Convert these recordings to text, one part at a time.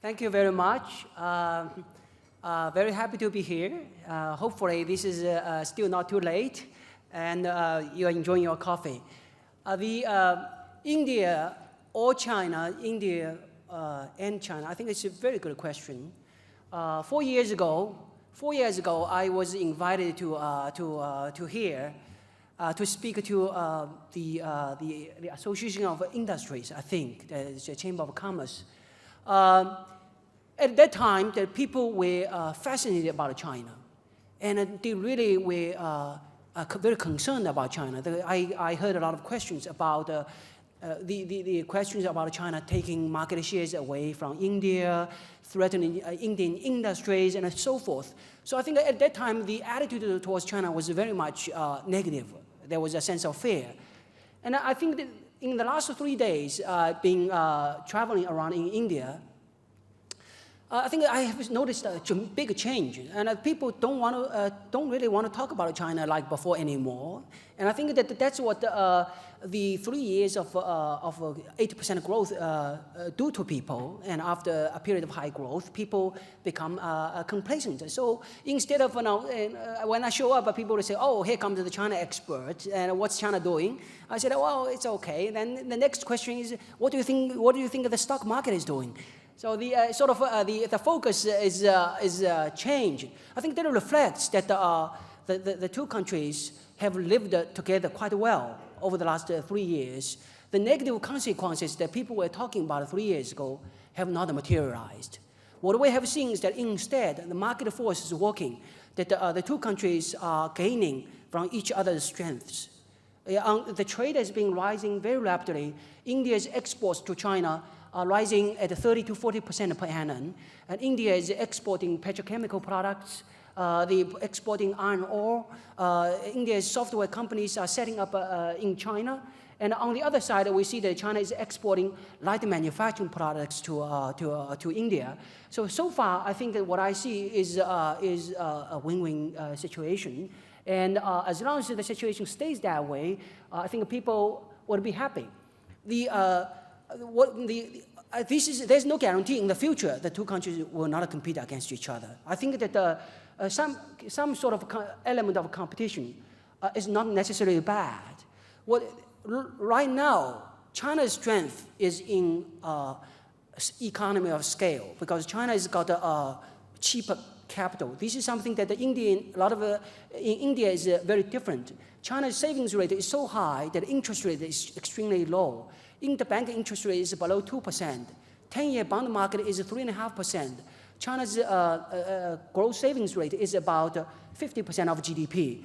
Thank you very much. Very happy to be here. Hopefully this is still not too late and you're enjoying your coffee. India or China, India and China, I think it's a very good question. 4 years ago, I was invited to here to speak to the Association of Industries, I think, the Chamber of Commerce. At that time, the people were fascinated about China, and they really were very concerned about China. I heard a lot of questions about the questions about China taking market shares away from India, threatening Indian industries, and so forth. So I think at that time, the attitude towards China was very much negative. There was a sense of fear. And I think that in the last 3 days, being traveling around in India, I think I have noticed a big change, and people don't really want to talk about China like before anymore. And I think that that's what the 3 years of 80% growth do to people. And after a period of high growth, people become complacent. So instead of when I show up, people will say, "Oh, here comes the China expert, and what's China doing?" I said, "Well, it's okay." Then the next question is, "What do you think? What do you think the stock market is doing?" So the the focus is changed. I think that reflects that the two countries have lived together quite well over the last 3 years. The negative consequences that people were talking about 3 years ago have not materialized. What we have seen is that instead, the market force is working, that the two countries are gaining from each other's strengths. The trade has been rising very rapidly. India's exports to China are rising at 30 to 40% per annum. And India is exporting petrochemical products, exporting iron ore. India's software companies are setting up in China. And on the other side, we see that China is exporting light manufacturing products to India. So far, I think that what I see is a win-win situation. And as long as the situation stays that way, I think people will be happy. There's no guarantee in the future the two countries will not compete against each other. I think that some sort of element of competition is not necessarily bad. Right now, China's strength is in economy of scale, because China has got a cheaper capital. This is something that in India is very different. China's savings rate is so high that interest rate is extremely low. Interbank interest rate is below 2%. 10-year bond market is 3.5%. China's gross savings rate is about 50% of GDP,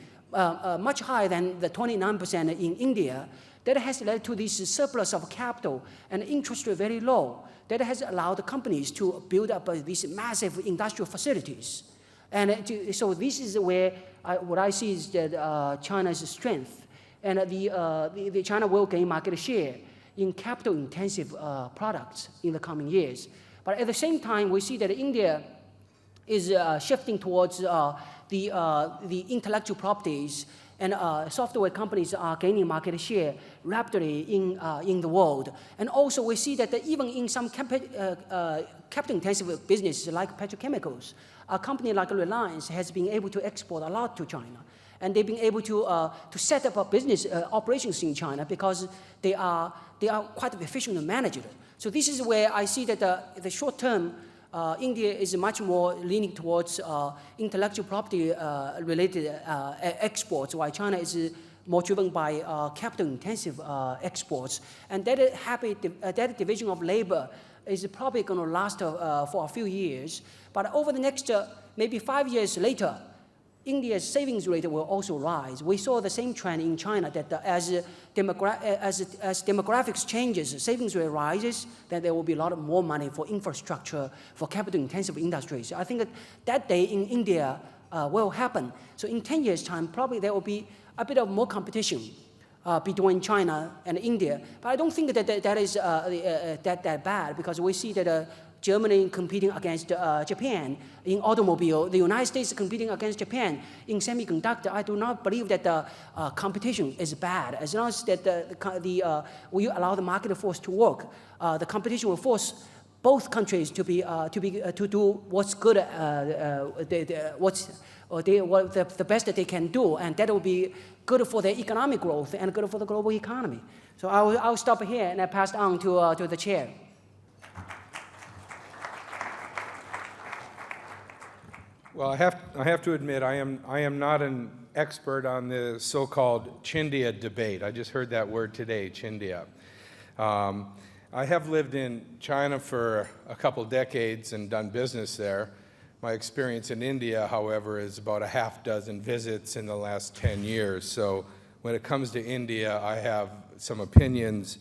much higher than the 29% in India. That has led to this surplus of capital and interest rate very low. That has allowed the companies to build up these massive industrial facilities. And so this is where what I see is that China's strength. And China will gain market share in capital-intensive products in the coming years. But at the same time, we see that India is shifting towards the intellectual properties, and software companies are gaining market share rapidly in the world. And also we see that even in some capital-intensive businesses like petrochemicals, a company like Reliance has been able to export a lot to China. And they've been able to set up a business operations in China because they are quite efficient and manage it. So this is where I see that the short term, India is much more leaning towards intellectual property related exports, while China is more driven by capital-intensive exports. And that division of labor is probably going to last for a few years. But over the next maybe 5 years later, India's savings rate will also rise. We saw the same trend in China, that as demographics changes, savings rate rises, then there will be a lot more money for infrastructure, for capital-intensive industries. I think that day in India will happen. So in 10 years' time, probably there will be a bit of more competition between China and India. But I don't think that is that bad, because we see that Germany competing against Japan in automobile, the United States competing against Japan in semiconductor. I do not believe that the competition is bad. As long as that we allow the market force to work, the competition will force both countries to do what's good, the best that they can do, and that will be good for their economic growth and good for the global economy. So I'll stop here and I pass on to the chair. Well, I have to admit, I am not an expert on the so-called Chindia debate. I just heard that word today, Chindia. I have lived in China for a couple decades and done business there. My experience in India, however, is about a half dozen visits in the last 10 years. So when it comes to India, I have some opinions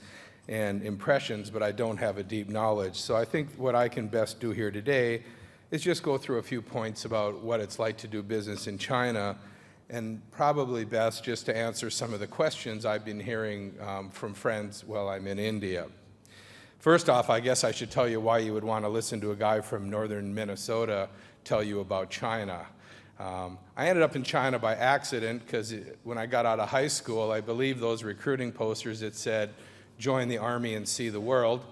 and impressions, but I don't have a deep knowledge. So I think what I can best do here today is just go through a few points about what it's like to do business in China, and probably best just to answer some of the questions I've been hearing from friends while I'm in India. First off, I guess I should tell you why you would want to listen to a guy from northern Minnesota tell you about China. I ended up in China by accident because when I got out of high school, I believe those recruiting posters that said, "Join the Army and see the world."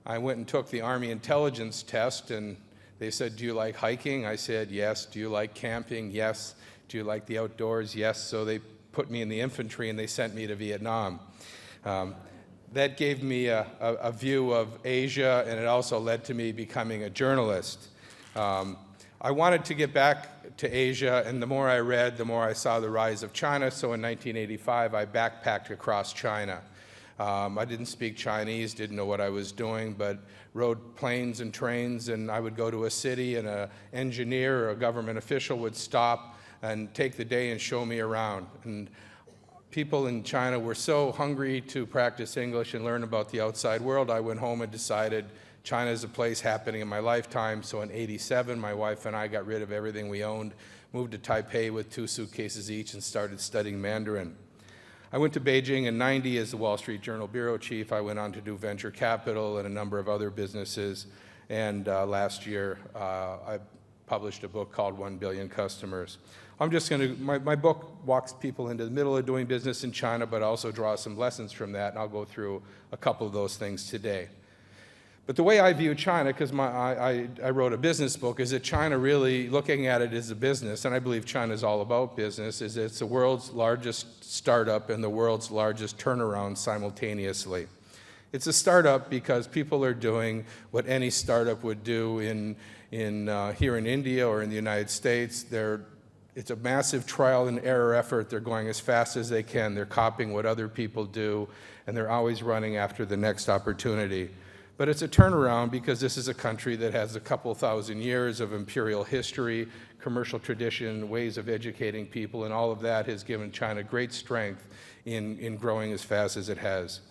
I went and took the Army intelligence test, and they said, "Do you like hiking?" I said, "Yes." "Do you like camping?" "Yes." "Do you like the outdoors?" "Yes." So they put me in the infantry and they sent me to Vietnam. That gave me a view of Asia, and it also led to me becoming a journalist. I wanted to get back to Asia, and the more I read, the more I saw the rise of China. So in 1985, I backpacked across China. I didn't speak Chinese, didn't know what I was doing, but rode planes and trains, and I would go to a city, and an engineer or a government official would stop and take the day and show me around. And people in China were so hungry to practice English and learn about the outside world, I went home and decided China is a place happening in my lifetime. So in '87, my wife and I got rid of everything we owned, moved to Taipei with 2 suitcases each, and started studying Mandarin. I went to Beijing in '90 as the Wall Street Journal bureau chief. I went on to do venture capital and a number of other businesses. And last year, I published a book called 1 Billion Customers. I'm just going to, my book walks people into the middle of doing business in China, but also draws some lessons from that, and I'll go through a couple of those things today. But the way I view China, because I wrote a business book, is that China really, looking at it as a business, and I believe China is all about business, is it's the world's largest startup and the world's largest turnaround simultaneously. It's a startup because people are doing what any startup would do here in India or in the United States. It's a massive trial and error effort. They're going as fast as they can. They're copying what other people do, and they're always running after the next opportunity. But it's a turnaround because this is a country that has a couple thousand years of imperial history, commercial tradition, ways of educating people, and all of that has given China great strength in growing as fast as it has.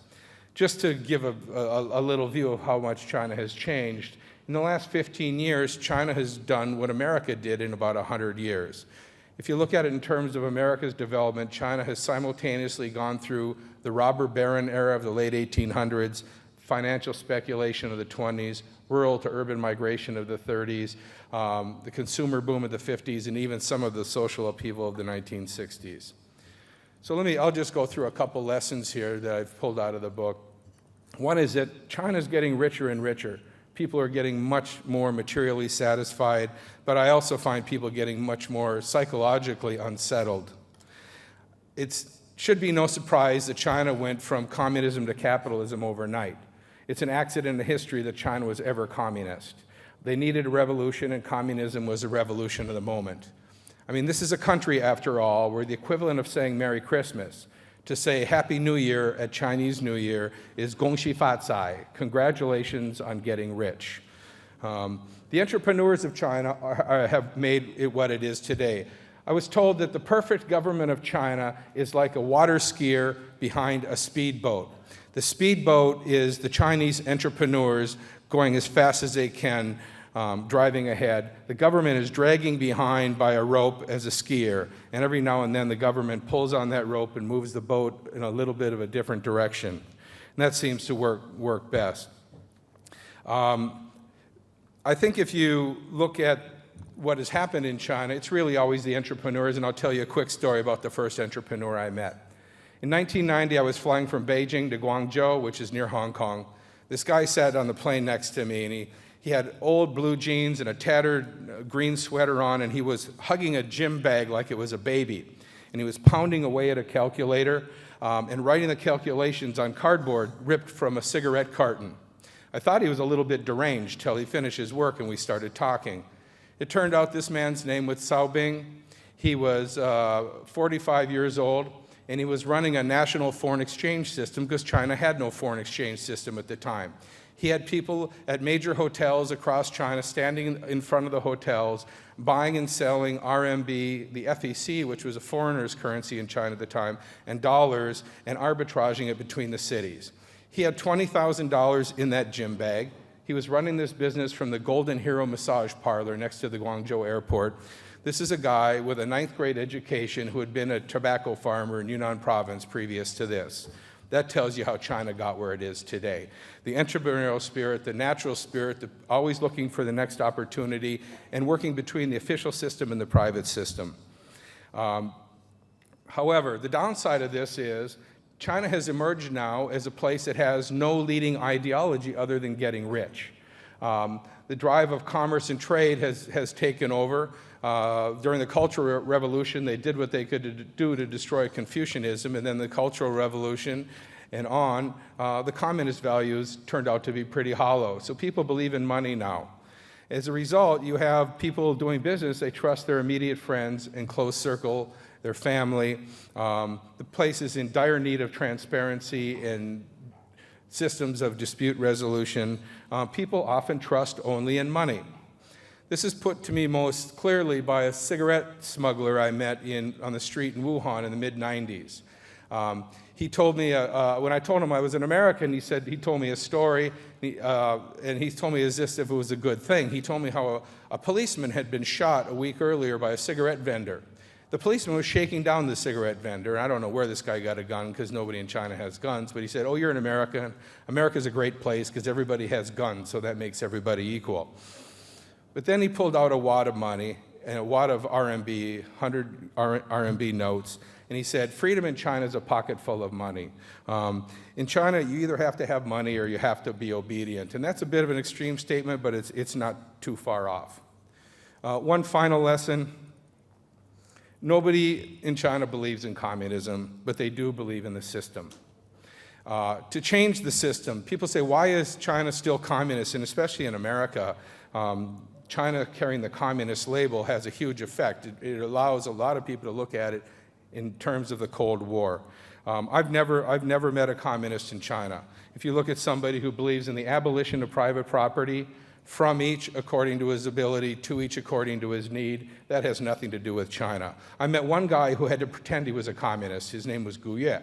Just to give a little view of how much China has changed, in the last 15 years, China has done what America did in about 100 years. If you look at it in terms of America's development, China has simultaneously gone through the robber baron era of the late 1800s, financial speculation of the 20s, rural to urban migration of the 30s, the consumer boom of the 50s, and even some of the social upheaval of the 1960s. So I'll just go through a couple lessons here that I've pulled out of the book. One is that China's getting richer and richer. People are getting much more materially satisfied, but I also find people getting much more psychologically unsettled. It should be no surprise that China went from communism to capitalism overnight. It's an accident in history that China was ever communist. They needed a revolution, and communism was a revolution of the moment. I mean, this is a country, after all, where the equivalent of saying Merry Christmas, to say Happy New Year at Chinese New Year, is Gong Xi Fa Cai, congratulations on getting rich. The entrepreneurs of China have made it what it is today. I was told that the perfect government of China is like a water skier behind a speedboat. The speedboat is the Chinese entrepreneurs going as fast as they can, driving ahead. The government is dragging behind by a rope as a skier, and every now and then the government pulls on that rope and moves the boat in a little bit of a different direction. And that seems to work best. I think if you look at what has happened in China, it's really always the entrepreneurs, and I'll tell you a quick story about the first entrepreneur I met. In 1990, I was flying from Beijing to Guangzhou, which is near Hong Kong. This guy sat on the plane next to me, and he had old blue jeans and a tattered green sweater on, and he was hugging a gym bag like it was a baby. And he was pounding away at a calculator and writing the calculations on cardboard ripped from a cigarette carton. I thought he was a little bit deranged till he finished his work and we started talking. It turned out this man's name was Cao Bing. He was 45 years old, and he was running a national foreign exchange system because China had no foreign exchange system at the time. He had people at major hotels across China standing in front of the hotels, buying and selling RMB, the FEC, which was a foreigner's currency in China at the time, and dollars, and arbitraging it between the cities. He had $20,000 in that gym bag. He was running this business from the Golden Hero Massage Parlor next to the Guangzhou airport. This is a guy with a 9th grade education who had been a tobacco farmer in Yunnan province previous to this. That tells you how China got where it is today. The entrepreneurial spirit, the natural spirit, always looking for the next opportunity, and working between the official system and the private system. However, the downside of this is China has emerged now as a place that has no leading ideology other than getting rich. The drive of commerce and trade has taken over. During the Cultural Revolution, they did what they could do to destroy Confucianism, and then the Cultural Revolution and on, the communist values turned out to be pretty hollow. So people believe in money now. As a result, you have people doing business, they trust their immediate friends and close circle, their family. The place is in dire need of transparency and systems of dispute resolution. People often trust only in money. This is put to me most clearly by a cigarette smuggler I met on the street in Wuhan in the mid-90s. He told me, when I told him I was an American, he told me a story, and he told me as if it was a good thing. He told me how a policeman had been shot a week earlier by a cigarette vendor. The policeman was shaking down the cigarette vendor. I don't know where this guy got a gun because nobody in China has guns, but he said, "Oh, you're an American. America's a great place because everybody has guns, so that makes everybody equal." But then he pulled out a wad of money and a wad of RMB, 100 RMB notes, and he said, "Freedom in China is a pocket full of money. In China, you either have to have money or you have to be obedient." And that's a bit of an extreme statement, but it's not too far off. One final lesson. Nobody in China believes in communism, but they do believe in the system. To change the system, people say, why is China still communist? And especially in America, China carrying the communist label has a huge effect. It allows a lot of people to look at it in terms of the Cold War. I've never met a communist in China. If you look at somebody who believes in the abolition of private property, from each according to his ability, to each according to his need, that has nothing to do with China. I met one guy who had to pretend he was a communist. His name was Gu Ye.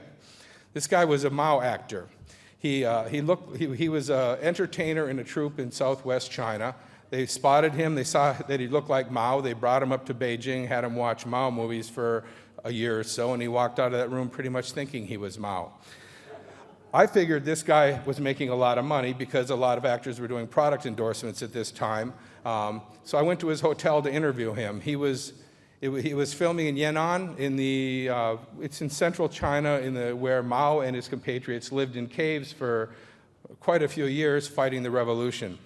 This guy was a Mao actor. He was an entertainer in a troupe in southwest China. They spotted him. They saw that he looked like Mao. They brought him up to Beijing, had him watch Mao movies for a year or so, and he walked out of that room pretty much thinking he was Mao. I figured this guy was making a lot of money because a lot of actors were doing product endorsements at this time. So I went to his hotel to interview him. He was filming in Yan'an, it's in central China, where Mao and his compatriots lived in caves for quite a few years fighting the revolution.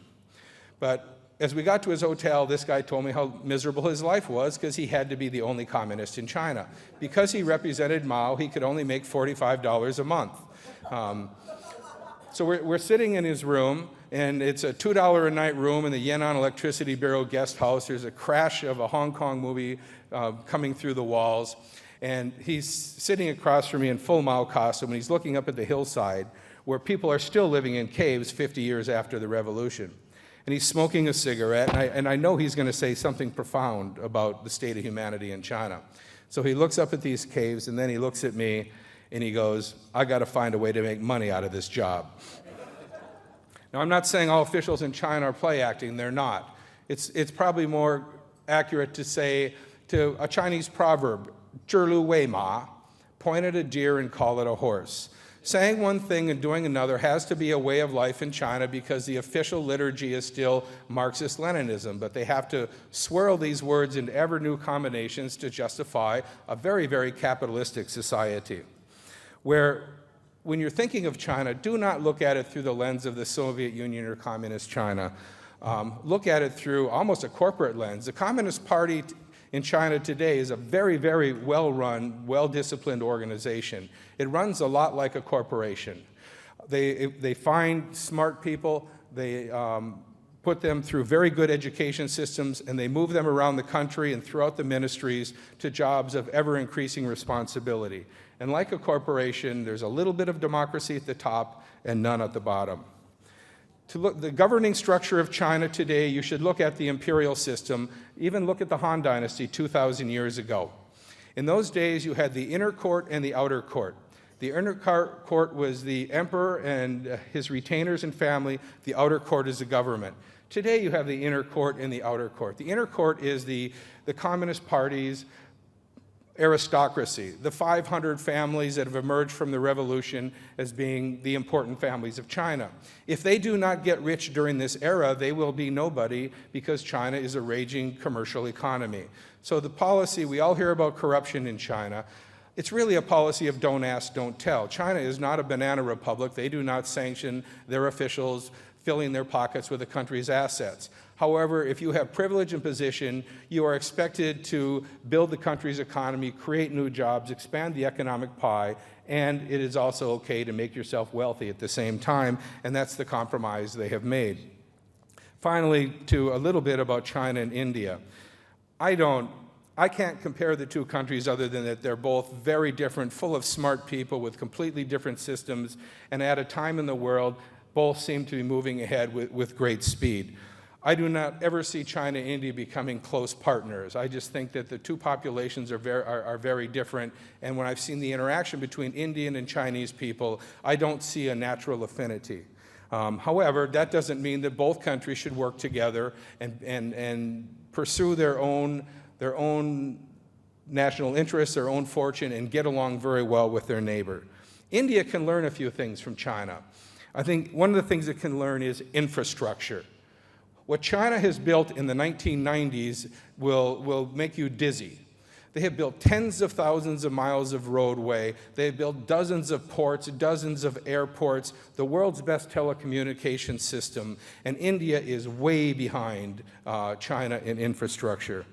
But as we got to his hotel, this guy told me how miserable his life was because he had to be the only communist in China. Because he represented Mao, he could only make $45 a month. So we're sitting in his room, and it's a $2 a night room in the Yan'an Electricity Bureau guest house. There's a crash of a Hong Kong movie coming through the walls, and he's sitting across from me in full Mao costume, and he's looking up at the hillside where people are still living in caves 50 years after the revolution. And he's smoking a cigarette, and I know he's going to say something profound about the state of humanity in China. So he looks up at these caves, and then he looks at me, and he goes, "I got to find a way to make money out of this job." Now, I'm not saying all officials in China are play acting. They're not. It's probably more accurate to say to a Chinese proverb, 知路为马, point at a deer and call it a horse. Saying one thing and doing another has to be a way of life in China because the official liturgy is still Marxist-Leninism, but they have to swirl these words into ever new combinations to justify a very, very capitalistic society, where when you're thinking of China, do not look at it through the lens of the Soviet Union or Communist China. Look at it through almost a corporate lens. The Communist Party in China today is a very, very well-run, well-disciplined organization. It runs a lot like a corporation. They find smart people, they put them through very good education systems, and they move them around the country and throughout the ministries to jobs of ever-increasing responsibility. And like a corporation, there's a little bit of democracy at the top and none at the bottom. To look the governing structure of China today, you should look at the imperial system, even look at the Han Dynasty 2,000 years ago. In those days, you had the inner court and the outer court. The inner court was the emperor and his retainers and family. The outer court is the government. Today, you have the inner court and the outer court. The inner court is the Communist Party's aristocracy, the 500 families that have emerged from the revolution as being the important families of China. If they do not get rich during this era, they will be nobody because China is a raging commercial economy. So the policy, we all hear about corruption in China. It's really a policy of don't ask, don't tell. China is not a banana republic. They do not sanction their officials filling their pockets with the country's assets. However, if you have privilege and position, you are expected to build the country's economy, create new jobs, expand the economic pie, and it is also okay to make yourself wealthy at the same time, and that's the compromise they have made. Finally, to a little bit about China and India. I can't compare the two countries other than that they're both very different, full of smart people with completely different systems, and at a time in the world, both seem to be moving ahead with great speed. I do not ever see China and India becoming close partners. I just think that the two populations are very different, and when I've seen the interaction between Indian and Chinese people, I don't see a natural affinity. However, that doesn't mean that both countries should work together and pursue their own national interests, their own fortune, and get along very well with their neighbor. India can learn a few things from China. I think one of the things it can learn is infrastructure. What China has built in the 1990s will make you dizzy. They have built tens of thousands of miles of roadway. They have built dozens of ports, dozens of airports, the world's best telecommunication system, and India is way behind China in infrastructure.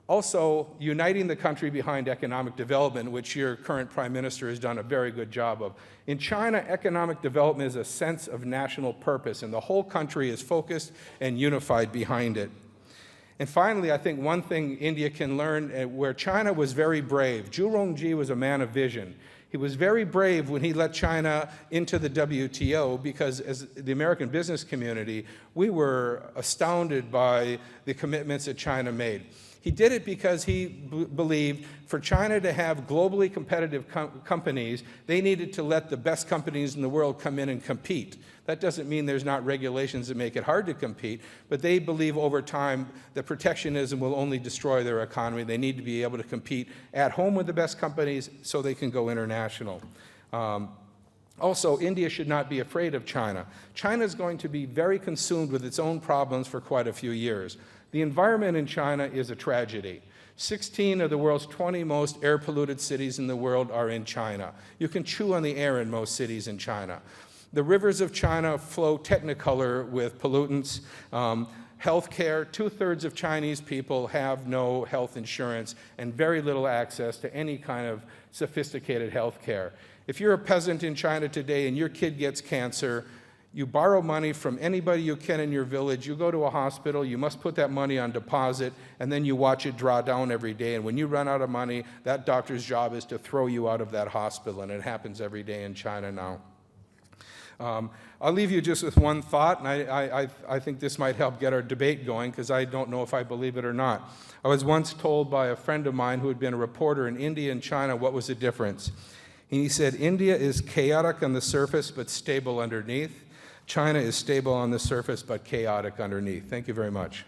Also, uniting the country behind economic development, which your current prime minister has done a very good job of. In China, economic development is a sense of national purpose, and the whole country is focused and unified behind it. And finally, I think one thing India can learn, where China was very brave. Zhu Rongji was a man of vision. He was very brave when he let China into the WTO because as the American business community, we were astounded by the commitments that China made. He did it because he believed for China to have globally competitive companies, they needed to let the best companies in the world come in and compete. That doesn't mean there's not regulations that make it hard to compete, but they believe over time that protectionism will only destroy their economy. They need to be able to compete at home with the best companies so they can go international. Also, India should not be afraid of China. China is going to be very consumed with its own problems for quite a few years. The environment in China is a tragedy. 16 of the world's 20 most air-polluted cities in the world are in China. You can chew on the air in most cities in China. The rivers of China flow technicolor with pollutants. Healthcare, 2/3 of Chinese people have no health insurance and very little access to any kind of sophisticated healthcare. If you're a peasant in China today and your kid gets cancer, you borrow money from anybody you can in your village, you go to a hospital, you must put that money on deposit, and then you watch it draw down every day. And when you run out of money, that doctor's job is to throw you out of that hospital, and it happens every day in China now. I'll leave you just with one thought, and I think this might help get our debate going, because I don't know if I believe it or not. I was once told by a friend of mine who had been a reporter in India and China what was the difference. And he said, India is chaotic on the surface but stable underneath. China is stable on the surface but chaotic underneath. Thank you very much.